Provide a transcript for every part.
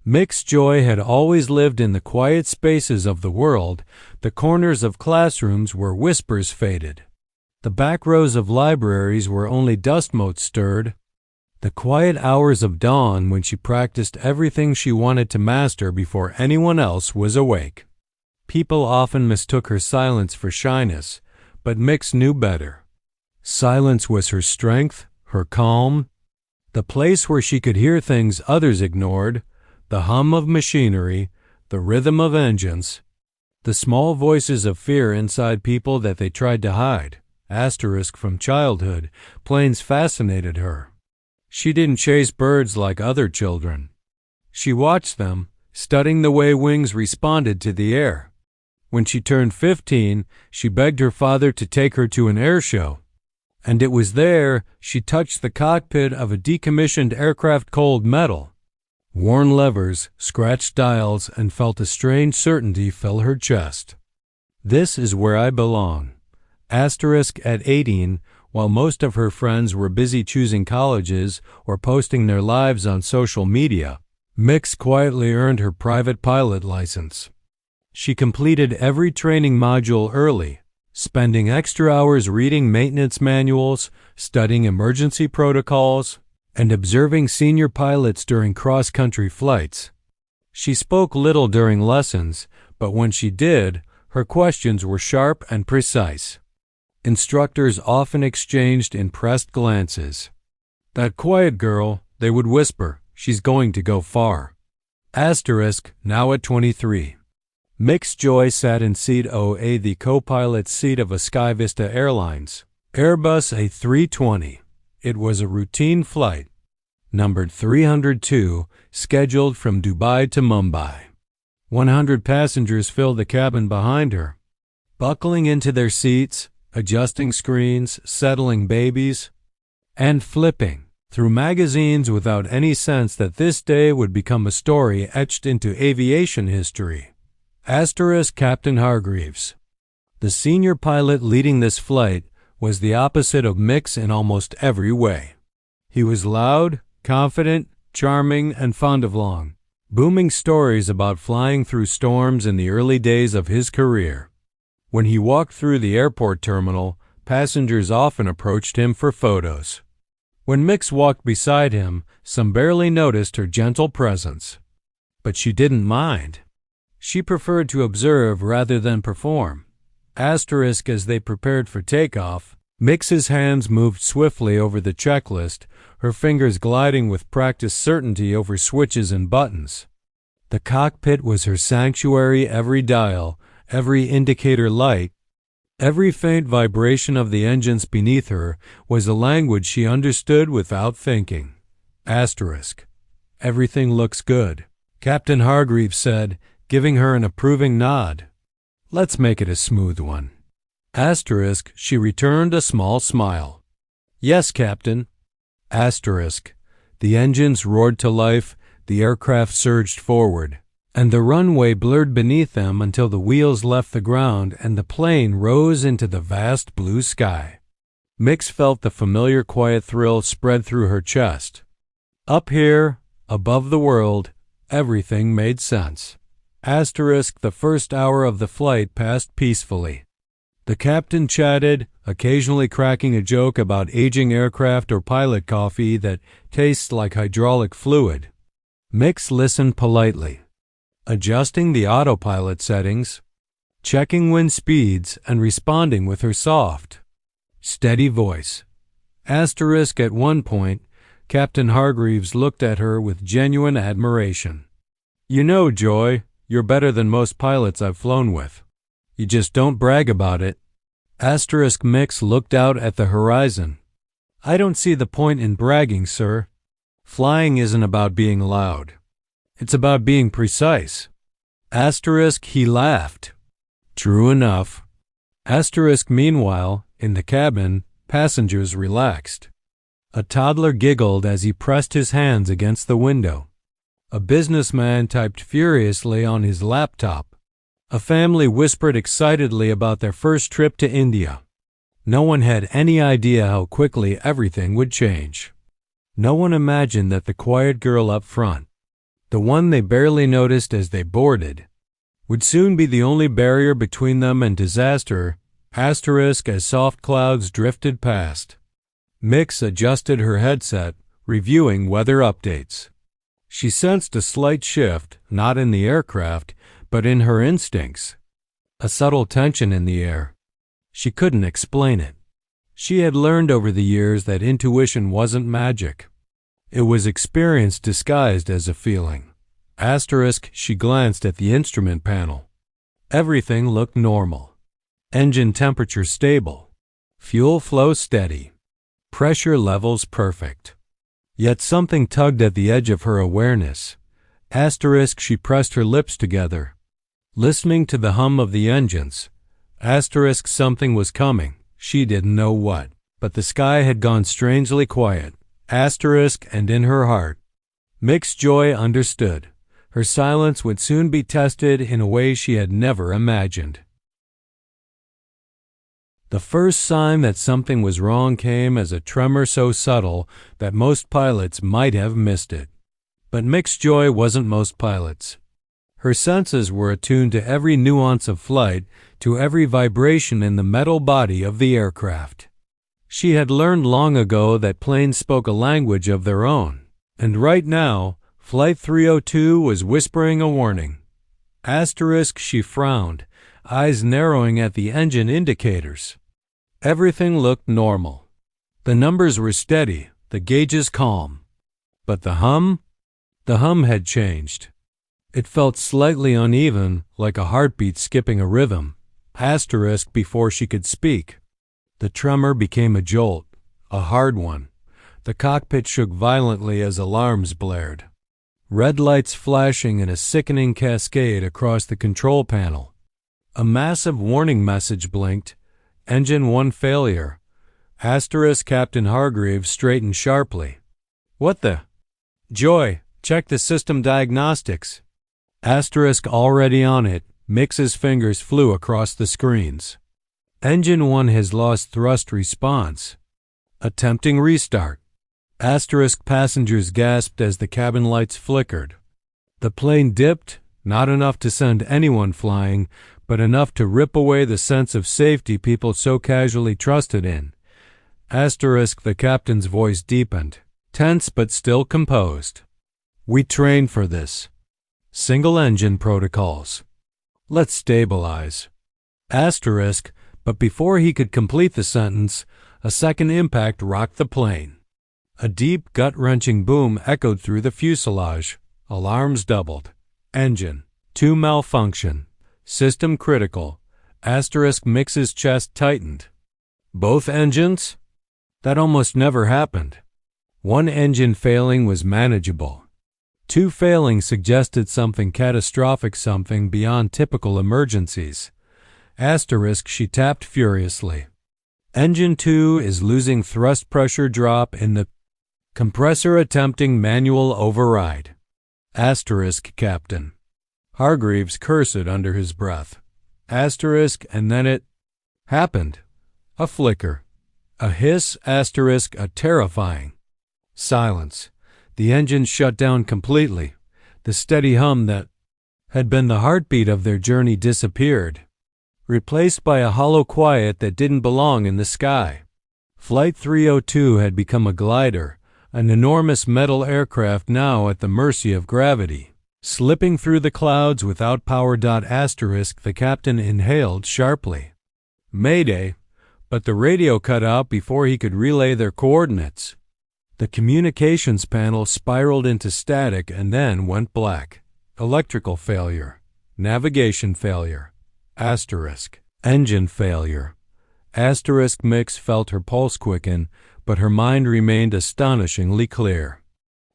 Mikce Joy had always lived in the quiet spaces of the world, the corners of classrooms where whispers faded. The back rows of libraries where only dust motes stirred. The quiet hours of dawn when she practiced everything she wanted to master before anyone else was awake. People often mistook her silence for shyness, but Mikce knew better. Silence was her strength, her calm, the place where she could hear things others ignored, the hum of machinery, the rhythm of engines, the small voices of fear inside people that they tried to hide. From childhood, planes fascinated her. She didn't chase birds like other children. She watched them, studying the way wings responded to the air. When she turned 15, she begged her father to take her to an air show. And it was there she touched the cockpit of a decommissioned aircraft cold metal. Worn levers, scratched dials, and felt a strange certainty fill her chest. This is where I belong. At 18, while most of her friends were busy choosing colleges or posting their lives on social media, Mikce quietly earned her private pilot license. She completed every training module early, spending extra hours reading maintenance manuals, studying emergency protocols, and observing senior pilots during cross-country flights. She spoke little during lessons, but when she did, her questions were sharp and precise. Instructors often exchanged impressed glances. "That quiet girl," they would whisper, "she's going to go far." Now at 23. Mikce Joy sat in seat OA, the co-pilot seat of a SkyVista Airlines Airbus A320. It was a routine flight, numbered 302, scheduled from Dubai to Mumbai. 100 passengers filled the cabin behind her, buckling into their seats, adjusting screens, settling babies, and flipping through magazines without any sense that this day would become a story etched into aviation history. Captain Hargreaves, the senior pilot leading this flight, was the opposite of Mikce in almost every way. He was loud, confident, charming, and fond of long, booming stories about flying through storms in the early days of his career. When he walked through the airport terminal, passengers often approached him for photos. When Mikce walked beside him, some barely noticed her gentle presence. But she didn't mind. She preferred to observe rather than perform. As they prepared for takeoff, Mikce's hands moved swiftly over the checklist, her fingers gliding with practiced certainty over switches and buttons. The cockpit was her sanctuary. Every dial, every indicator light, every faint vibration of the engines beneath her was a language she understood without thinking. Everything looks good, Captain Hargreaves said, giving her an approving nod. Let's make it a smooth one. She returned a small smile. Yes, Captain. The engines roared to life, the aircraft surged forward, and the runway blurred beneath them until the wheels left the ground and the plane rose into the vast blue sky. Mikce felt the familiar quiet thrill spread through her chest. Up here, above the world, everything made sense. The first hour of the flight passed peacefully. The captain chatted, occasionally cracking a joke about aging aircraft or pilot coffee that tastes like hydraulic fluid. Mikce listened politely, adjusting the autopilot settings, checking wind speeds, and responding with her soft, steady voice. At one point, Captain Hargreaves looked at her with genuine admiration. "You know, Joy, you're better than most pilots I've flown with. You just don't brag about it." Mikce looked out at the horizon. "I don't see the point in bragging, sir. Flying isn't about being loud. It's about being precise." He laughed. True enough. Meanwhile, in the cabin, passengers relaxed. A toddler giggled as he pressed his hands against the window. A businessman typed furiously on his laptop. A family whispered excitedly about their first trip to India. No one had any idea how quickly everything would change. No one imagined that the quiet girl up front, the one they barely noticed as they boarded, would soon be the only barrier between them and disaster, asterisk as soft clouds drifted past. Mix adjusted her headset, reviewing weather updates. She sensed a slight shift, not in the aircraft, but in her instincts. A subtle tension in the air. She couldn't explain it. She had learned over the years that intuition wasn't magic. It was experience disguised as a feeling. Asterisk, she glanced at the instrument panel. Everything looked normal. Engine temperature stable. Fuel flow steady. Pressure levels perfect. Yet something tugged at the edge of her awareness. Asterisk, she pressed her lips together, listening to the hum of the engines. Asterisk, something was coming. She didn't know what, but the sky had gone strangely quiet. Asterisk, and in her heart, Mikce Joy understood. Her silence would soon be tested in a way she had never imagined. The first sign that something was wrong came as a tremor so subtle that most pilots might have missed it. But Mikce Joy wasn't most pilots. Her senses were attuned to every nuance of flight, to every vibration in the metal body of the aircraft. She had learned long ago that planes spoke a language of their own, and right now, Flight 302 was whispering a warning. Asterisk, she frowned, eyes narrowing at the engine indicators. Everything looked normal. The numbers were steady, the gauges calm. But the hum? The hum had changed. It felt slightly uneven, like a heartbeat skipping a rhythm. Asterisk, before she could speak. The tremor became a jolt, a hard one. The cockpit shook violently as alarms blared. Red lights flashing in a sickening cascade across the control panel. A massive warning message blinked. Engine 1 failure. Asterisk, Captain Hargreaves straightened sharply. What the? Joy, check the system diagnostics. Asterisk, already on it. Mix's fingers flew across the screens. Engine 1 has lost thrust response. Attempting restart. Asterisk, passengers gasped as the cabin lights flickered. The plane dipped, not enough to send anyone flying, but enough to rip away the sense of safety people so casually trusted in. Asterisk, the captain's voice deepened, tense but still composed. We trained for this. Single engine protocols. Let's stabilize. Asterisk, but before he could complete the sentence, a second impact rocked the plane. A deep, gut-wrenching boom echoed through the fuselage. Alarms doubled. Engine 2 malfunction. System critical. Asterisk, Mix's chest tightened. Both engines? That almost never happened. One engine failing was manageable. 2 failing suggested something catastrophic, something beyond typical emergencies. Asterisk, she tapped furiously. Engine 2 is losing thrust pressure drop in the compressor attempting manual override. Asterisk, Captain. Hargreaves cursed under his breath. Asterisk, and then it happened. A flicker. A hiss, asterisk, a terrifying silence. The engine shut down completely. The steady hum that had been the heartbeat of their journey disappeared, replaced by a hollow quiet that didn't belong in the sky. Flight 302 had become a glider, an enormous metal aircraft now at the mercy of gravity. Slipping through the clouds without power. Asterisk, the captain inhaled sharply. Mayday, but the radio cut out before he could relay their coordinates. The communications panel spiraled into static and then went black. Electrical failure. Navigation failure. Asterisk. Engine failure. Asterisk, Mix felt her pulse quicken, but her mind remained astonishingly clear.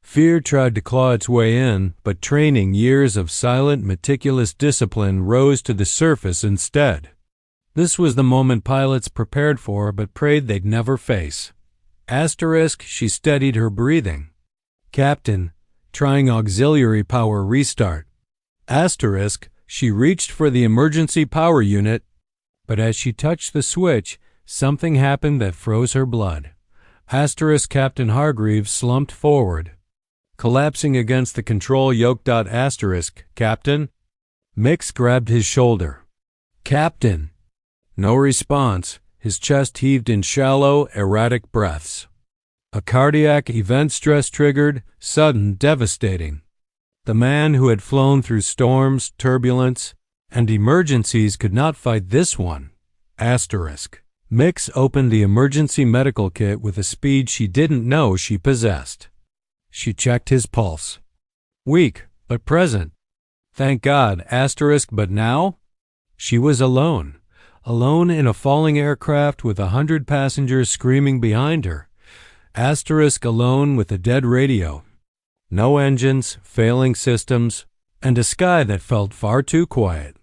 Fear tried to claw its way in, but training, years of silent, meticulous discipline rose to the surface instead. This was the moment pilots prepared for but prayed they'd never face. Asterisk, she steadied her breathing. Captain, trying auxiliary power restart. Asterisk, she reached for the emergency power unit, but as she touched the switch, something happened that froze her blood. Asterisk, Captain Hargreaves slumped forward. collapsing against the control yoke. Asterisk, Captain? Mikce grabbed his shoulder. Captain! No response. His chest heaved in shallow, erratic breaths. A cardiac event, stress triggered, sudden, devastating. The man who had flown through storms, turbulence, and emergencies could not fight this one. Asterisk. Mikce opened the emergency medical kit with a speed she didn't know she possessed. She checked his pulse. Weak, but present. Thank God. Asterisk. But now? She was alone. Alone in a falling aircraft with 100 passengers screaming behind her. Asterisk. Alone with a dead radio. No engines, failing systems, and a sky that felt far too quiet.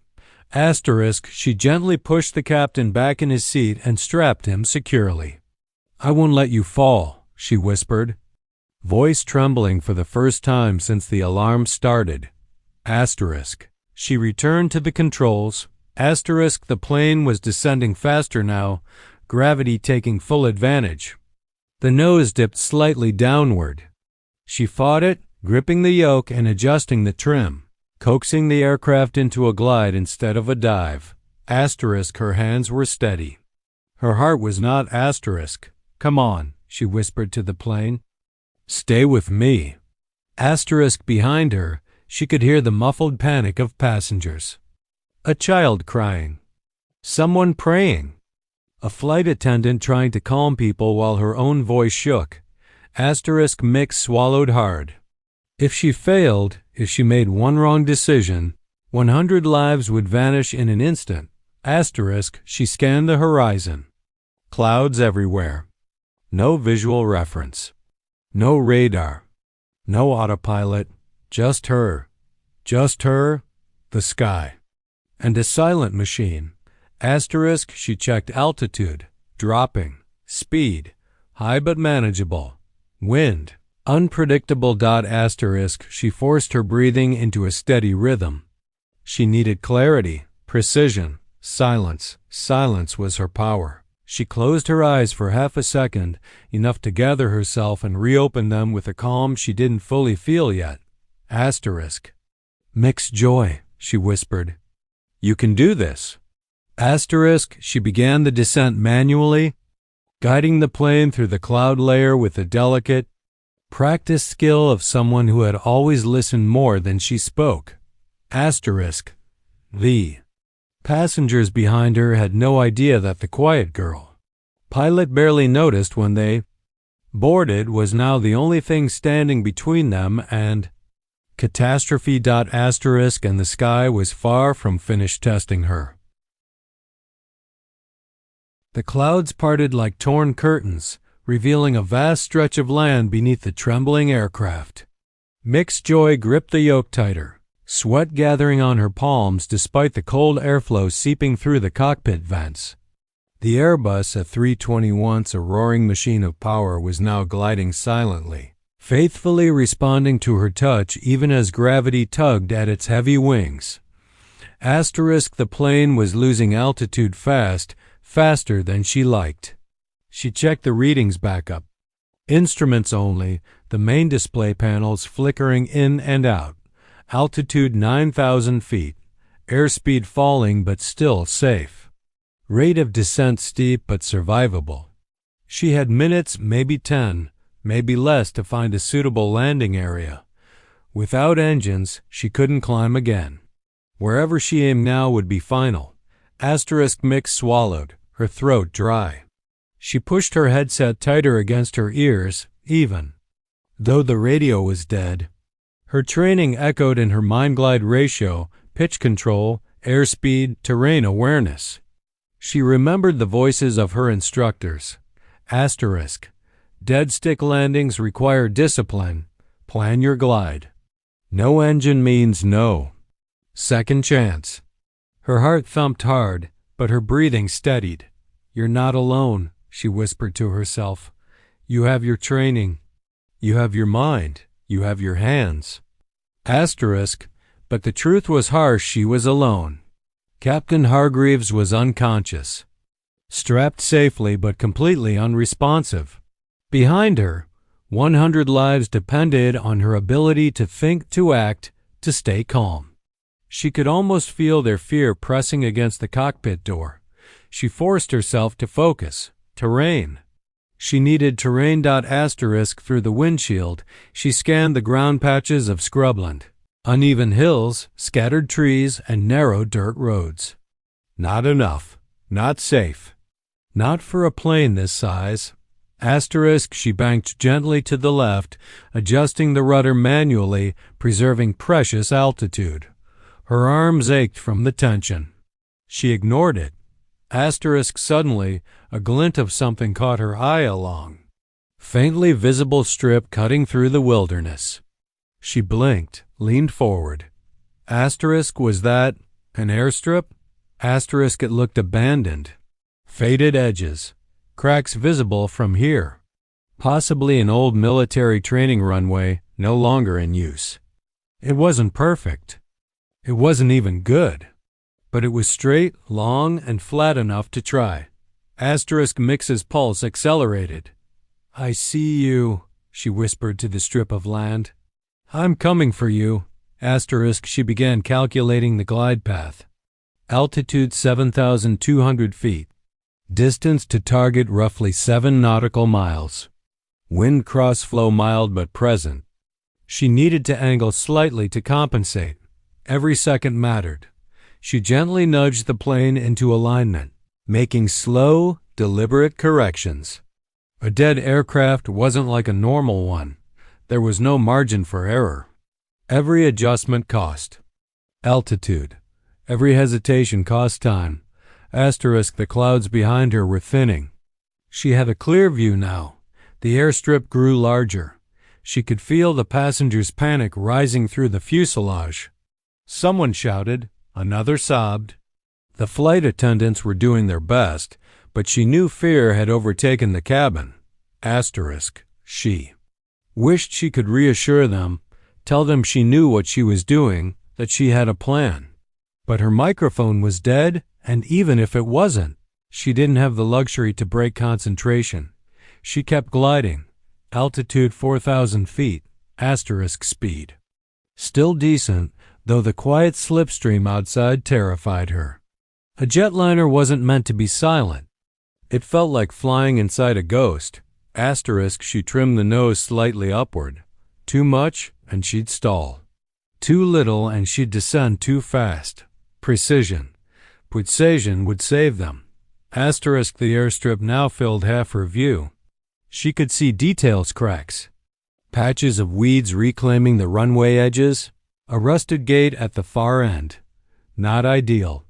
Asterisk. She gently pushed the captain back in his seat and strapped him securely. I won't let you fall, she whispered, voice trembling for the first time since the alarm started. Asterisk. She returned to the controls. Asterisk. The plane was descending faster now, gravity taking full advantage. The nose dipped slightly downward. She fought it, gripping the yoke and adjusting the trim, coaxing the aircraft into a glide instead of a dive. Asterisk. Her hands were steady. Her heart was not. Asterisk. Come on, she whispered to the plane. Stay with me. Asterisk. Behind her, she could hear the muffled panic of passengers. A child crying. Someone praying. A flight attendant trying to calm people while her own voice shook. Asterisk. Mikce swallowed hard. If she failed, if she made one wrong decision, 100 lives would vanish in an instant. Asterisk. She scanned the horizon. Clouds everywhere. No visual reference. No radar. No autopilot. Just her. Just her, the sky. And a silent machine. Asterisk. She checked altitude. Dropping. Speed. High but manageable. Wind. Unpredictable. Asterisk. She forced her breathing into a steady rhythm. She needed clarity, precision, silence. Silence was her power. She closed her eyes for half a second, enough to gather herself and reopen them with a calm she didn't fully feel yet. Asterisk. Mikce Joy, she whispered. You can do this. Asterisk. She began the descent manually, guiding the plane through the cloud layer with the delicate, practiced skill of someone who had always listened more than she spoke. Asterisk. The passengers behind her had no idea that the quiet girl, pilot barely noticed when they boarded, was now the only thing standing between them and catastrophe. Asterisk. And the sky was far from finished testing her. The clouds parted like torn curtains, revealing a vast stretch of land beneath the trembling aircraft. Mikce Joy gripped the yoke tighter, sweat gathering on her palms despite the cold airflow seeping through the cockpit vents. The Airbus, a 320, once a roaring machine of power, was now gliding silently, faithfully responding to her touch even as gravity tugged at its heavy wings. Asterisk. The plane was losing altitude fast, faster than she liked. She checked the readings back up. Instruments only, the main display panels flickering in and out. Altitude 9,000 feet. Airspeed falling but still safe. Rate of descent steep but survivable. She had minutes, maybe 10, maybe less to find a suitable landing area. Without engines, she couldn't climb again. Wherever she aimed now would be final. Asterisk. Mikce swallowed, her throat dry. She pushed her headset tighter against her ears, even though the radio was dead. Her training echoed in her mind-glide ratio, pitch control, airspeed, terrain awareness. She remembered the voices of her instructors. Asterisk. Dead stick landings require discipline. Plan your glide. No engine means no. Second chance. Her heart thumped hard, but her breathing steadied. You're not alone, she whispered to herself. You have your training. You have your mind. You have your hands. Asterisk. But the truth was harsh. She was alone. Captain Hargreaves was unconscious, strapped safely but completely unresponsive. Behind her, 100 lives depended on her ability to think, to act, to stay calm. She could almost feel their fear pressing against the cockpit door. She forced herself to focus. Terrain. She needed terrain. Asterisk through the windshield, she scanned the ground patches of scrubland. Uneven hills, scattered trees, and narrow dirt roads. Not enough. Not safe. Not for a plane this size. Asterisk she banked gently to the left, adjusting the rudder manually, preserving precious altitude. Her arms ached from the tension. She ignored it. Asterisk suddenly, a glint of something caught her eye along. Faintly visible strip cutting through the wilderness. She blinked, leaned forward. Asterisk was that an airstrip? Asterisk it looked abandoned. Faded edges. Cracks visible from here. Possibly an old military training runway, no longer in use. It wasn't perfect. It wasn't even good. But it was straight, long, and flat enough to try. Asterisk Mikce's pulse accelerated. "I see you," she whispered to the strip of land. "I'm coming for you." Asterisk she began calculating the glide path. Altitude 7,200 feet. Distance to target roughly 7 nautical miles. Wind cross-flow mild but present. She needed to angle slightly to compensate. Every second mattered. She gently nudged the plane into alignment, making slow, deliberate corrections. A dead aircraft wasn't like a normal one. There was no margin for error. Every adjustment cost. Altitude. Every hesitation cost time. Asterisk the clouds behind her were thinning. She had a clear view now. The airstrip grew larger. She could feel the passengers' panic rising through the fuselage. Someone shouted. Another sobbed. The flight attendants were doing their best, but she knew fear had overtaken the cabin. Asterisk she wished she could reassure them, tell them she knew what she was doing, that she had a plan. But her microphone was dead, and even if it wasn't, she didn't have the luxury to break concentration. She kept gliding. Altitude 4,000 feet. Asterisk speed. Still decent, though the quiet slipstream outside terrified her. A jetliner wasn't meant to be silent. It felt like flying inside a ghost. Asterisk she trimmed the nose slightly upward. Too much, and she'd stall. Too little, and she'd descend too fast. Precision. Precision would save them. Asterisk the airstrip now filled half her view. She could see details cracks. Patches of weeds reclaiming the runway edges. A rusted gate at the far end. Not ideal,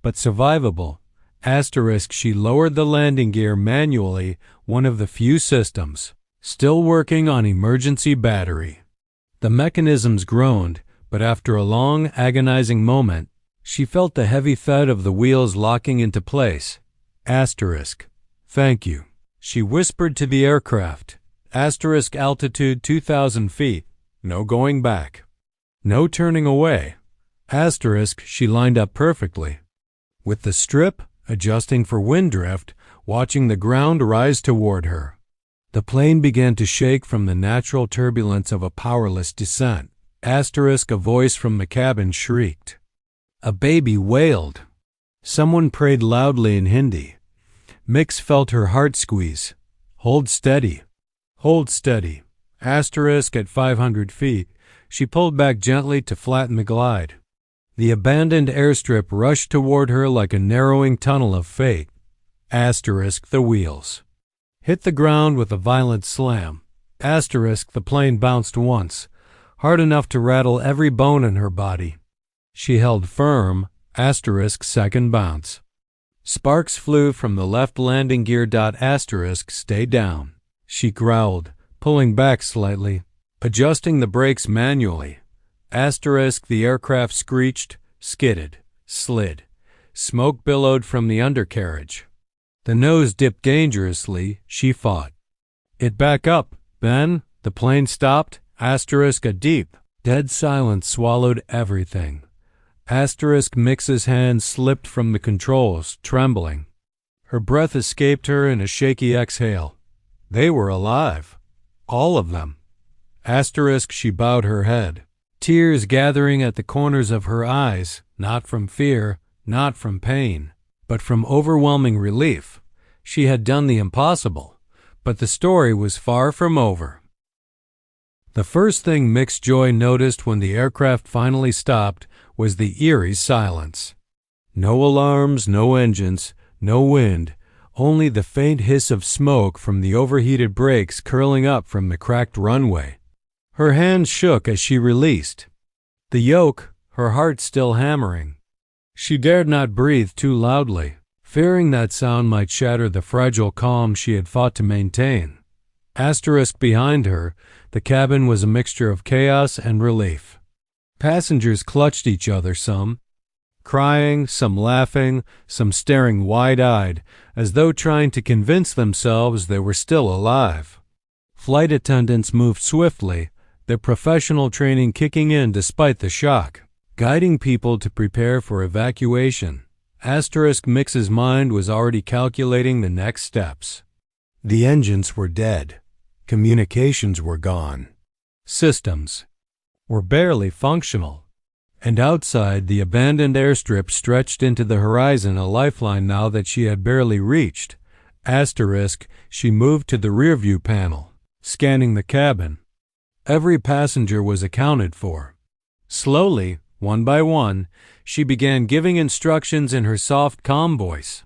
but survivable. Asterisk she lowered the landing gear manually, one of the few systems. Still working on emergency battery. The mechanisms groaned, but after a long, agonizing moment, she felt the heavy thud of the wheels locking into place. Asterisk. Thank you. She whispered to the aircraft. Asterisk altitude 2,000 feet. No going back. No turning away. Asterisk she lined up perfectly. With the strip, adjusting for wind drift, watching the ground rise toward her. The plane began to shake from the natural turbulence of a powerless descent. Asterisk a voice from the cabin shrieked. A baby wailed. Someone prayed loudly in Hindi. Mikce felt her heart squeeze. Hold steady. Hold steady. Asterisk at 500 feet, she pulled back gently to flatten the glide. The abandoned airstrip rushed toward her like a narrowing tunnel of fate. Asterisk the wheels hit the ground with a violent slam. Asterisk the plane bounced once, hard enough to rattle every bone in her body. She held firm. Asterisk second bounce. Sparks flew from the left landing gear. Asterisk stay down. She growled, pulling back slightly, adjusting the brakes manually. Asterisk the aircraft screeched, skidded, slid. Smoke billowed from the undercarriage. The nose dipped dangerously. She fought. It back up, Ben. The plane stopped. Asterisk a deep, dead silence swallowed everything. Asterisk Mikce's hand slipped from the controls, trembling. Her breath escaped her in a shaky exhale. They were alive. All of them. Asterisk, she bowed her head, tears gathering at the corners of her eyes, not from fear, not from pain, but from overwhelming relief. She had done the impossible, but the story was far from over. The first thing Mikce Joy noticed when the aircraft finally stopped was the eerie silence. No alarms, no engines, no wind, only the faint hiss of smoke from the overheated brakes curling up from the cracked runway. Her hands shook as she released the yoke, her heart still hammering. She dared not breathe too loudly, fearing that sound might shatter the fragile calm she had fought to maintain. Asterisk, behind her, the cabin was a mixture of chaos and relief. Passengers clutched each other, some crying, some laughing, some staring wide-eyed, as though trying to convince themselves they were still alive. Flight attendants moved swiftly, their professional training kicking in despite the shock, guiding people to prepare for evacuation. Asterisk, Mikce's mind was already calculating the next steps. The engines were dead. Communications were gone. Systems were barely functional. And outside, the abandoned airstrip stretched into the horizon, a lifeline now that she had barely reached. Asterisk, she moved to the rearview panel, scanning the cabin. Every passenger was accounted for. Slowly, one by one, she began giving instructions in her soft, calm voice.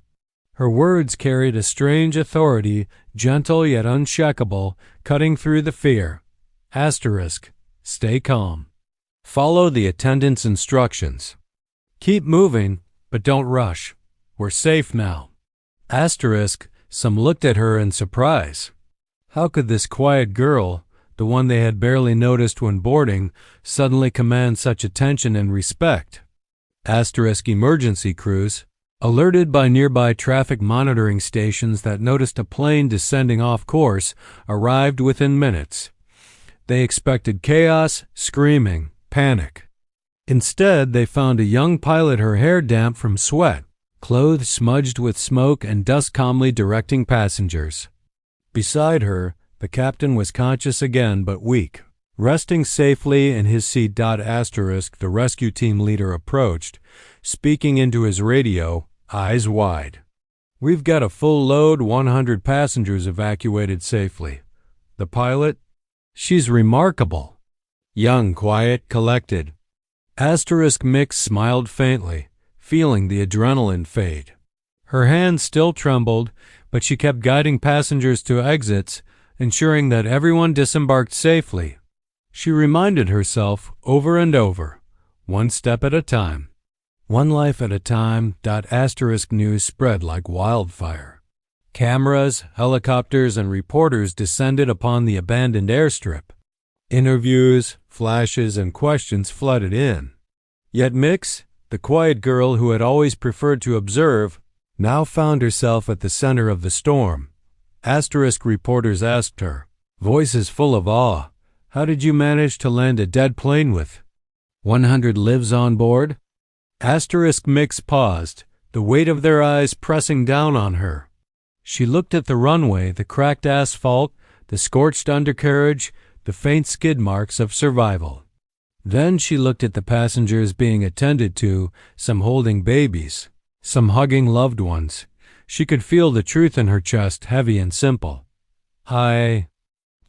Her words carried a strange authority, gentle yet unshakable, cutting through the fear. Asterisk, stay calm. Follow the attendant's instructions. Keep moving, but don't rush. We're safe now. Asterisk, some looked at her in surprise. How could this quiet girl, the one they had barely noticed when boarding, suddenly command such attention and respect? Asterisk, emergency crews, alerted by nearby traffic monitoring stations that noticed a plane descending off course, arrived within minutes. They expected chaos, screaming, panic. Instead, they found a young pilot, her hair damp from sweat, clothes smudged with smoke and dust, calmly directing passengers. Beside her, the captain was conscious again but weak. Resting safely in his seat. Asterisk, the rescue team leader approached, speaking into his radio, eyes wide. We've got a full load, 100 passengers evacuated safely. The pilot? She's remarkable. Young, quiet, collected. Asterisk, Mikce smiled faintly, feeling the adrenaline fade. Her hands still trembled, but she kept guiding passengers to exits, ensuring that everyone disembarked safely. She reminded herself over and over, one step at a time. One life at a time. Asterisk, news spread like wildfire. Cameras, helicopters, and reporters descended upon the abandoned airstrip. Interviews, flashes, and questions flooded in. Yet Mikce, the quiet girl who had always preferred to observe, now found herself at the center of the storm. Asterisk, reporters asked her, voices full of awe, how did you manage to land a dead plane with 100 lives on board? Asterisk, Mikce paused, the weight of their eyes pressing down on her. She looked at the runway, the cracked asphalt, the scorched undercarriage, the faint skid marks of survival. Then she looked at the passengers being attended to, some holding babies, some hugging loved ones. She could feel the truth in her chest, heavy and simple. I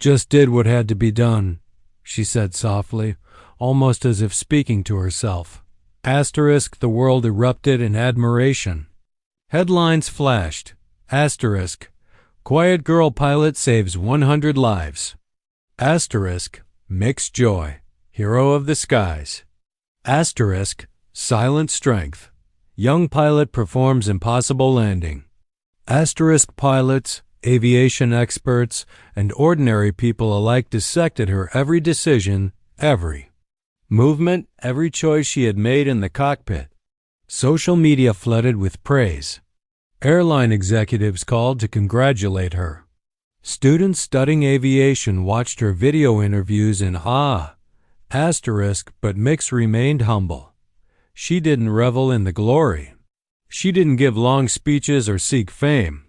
just did what had to be done, she said softly, almost as if speaking to herself. Asterisk, the world erupted in admiration. Headlines flashed. Asterisk, quiet girl pilot saves 100 lives. Asterisk, Mikce Joy, hero of the skies. Asterisk, silent strength. Young pilot performs impossible landing. Asterisk, pilots, aviation experts, and ordinary people alike dissected her every decision, every movement, every choice she had made in the cockpit. Social media flooded with praise. Airline executives called to congratulate her. Students studying aviation watched her video interviews in awe. Asterisk, but Mikce remained humble. She didn't revel in the glory. She didn't give long speeches or seek fame.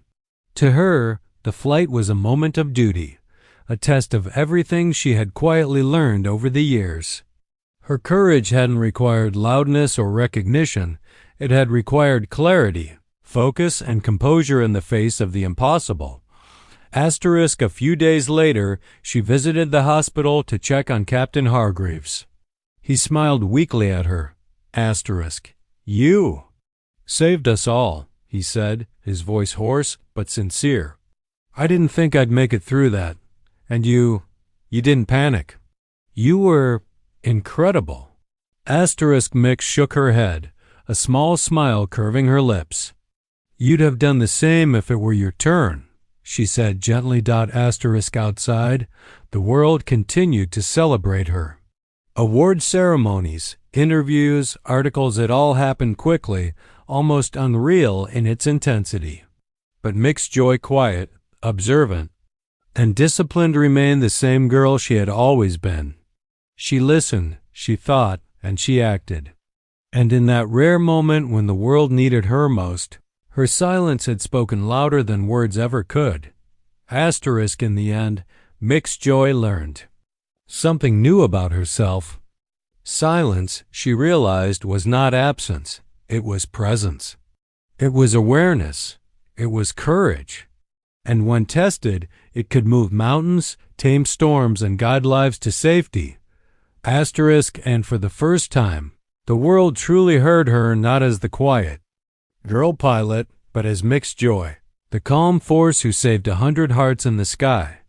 To her, the flight was a moment of duty, a test of everything she had quietly learned over the years. Her courage hadn't required loudness or recognition. It had required clarity, focus, and composure in the face of the impossible. Asterisk, a few days later, she visited the hospital to check on Captain Hargreaves. He smiled weakly at her. Asterisk, you saved us all, he said, his voice hoarse but sincere. I didn't think I'd make it through that. And you didn't panic. You were incredible. Asterisk Mix shook her head, a small smile curving her lips. You'd have done the same if it were your turn, she said gently. Asterisk outside, the world continued to celebrate her. Award ceremonies, interviews, articles, it all happened quickly, almost unreal in its intensity. But Mikce Joy, quiet, observant, and disciplined, remained the same girl she had always been. She listened, she thought, and she acted. And in that rare moment when the world needed her most, her silence had spoken louder than words ever could. Asterisk, in the end, Mikce Joy learned something new about herself. Silence, she realized, was not absence. It was presence. It was awareness. It was courage. And when tested, it could move mountains, tame storms, and guide lives to safety. Asterisk, and for the first time, the world truly heard her not as the quiet girl pilot, but as Mikce Joy, the calm force who saved 100 hearts in the sky.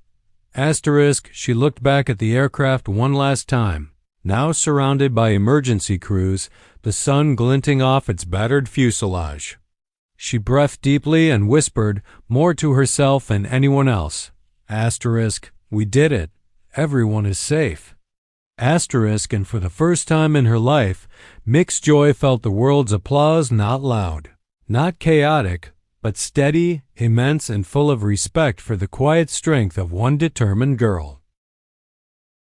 Asterisk, she looked back at the aircraft one last time, now surrounded by emergency crews, the sun glinting off its battered fuselage. She breathed deeply and whispered, more to herself than anyone else, Asterisk, we did it. Everyone is safe. Asterisk, and for the first time in her life, Mikce Joy felt the world's applause, not loud, not chaotic, but steady, immense, and full of respect for the quiet strength of one determined girl.